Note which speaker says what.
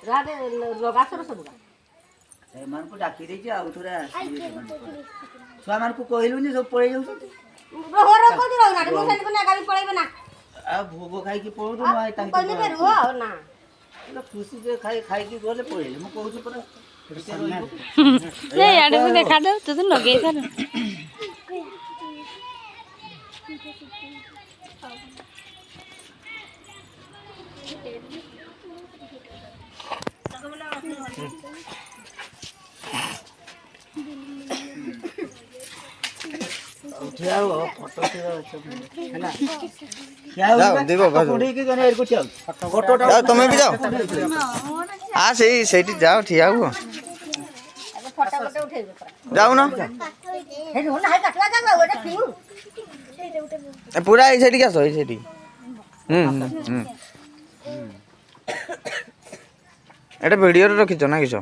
Speaker 1: राडे लगासर सब
Speaker 2: ସେମାନଙ୍କୁ ଡାକି ଦେଇଛି ଆଉ ଥରେ ଆସିବେ ଛୁଆମାନଙ୍କୁ କହିଲୁନି ସବୁ ପଳେଇ ଯାଉଛନ୍ତି
Speaker 1: ଘର କୋଉଠି ରହିନାହାନ୍ତି ମୁଁ ସେଠି ନା ଗାଡ଼ି ପଳେଇବେ ନା
Speaker 2: ଆଉ ଭୋଗ ଖାଇକି ପଳଉଛୁ
Speaker 1: କହିଲେ ଫେର ରୁହ ନା
Speaker 2: ଖୁସି ଯେ ଖାଇକି ଗଲେ ପଳେଇଲେ ମୁଁ କହୁଛି ପରା
Speaker 3: ଆଡ଼େ ବି ଦେଖାଯାଉ ତୁ ତ ଲଗେଇ ସାର
Speaker 2: ଠିଆ ହୁଅ ଫଟୋ ହେଲା ଫଟୋ
Speaker 4: ତମେ ବି ଯାଅ ସେଇଠି ଯାଅ ଠିଆ ହୁଅ
Speaker 1: ଫଟୋ ଗୋଟେ ଉଠେଇବେ
Speaker 4: ଯାଉନ
Speaker 1: ହେଇ ନା ହେଇ କାଟଲା ଯାଉ ଗୋଟେ ପିଉ
Speaker 4: ପୁରା ଏଇ ସେଇଠିକି ଆସ ଏଇ ସେଇଠି ଏଇଟା ଭିଡ଼ିଓରେ ରଖିଛ ନା କିସ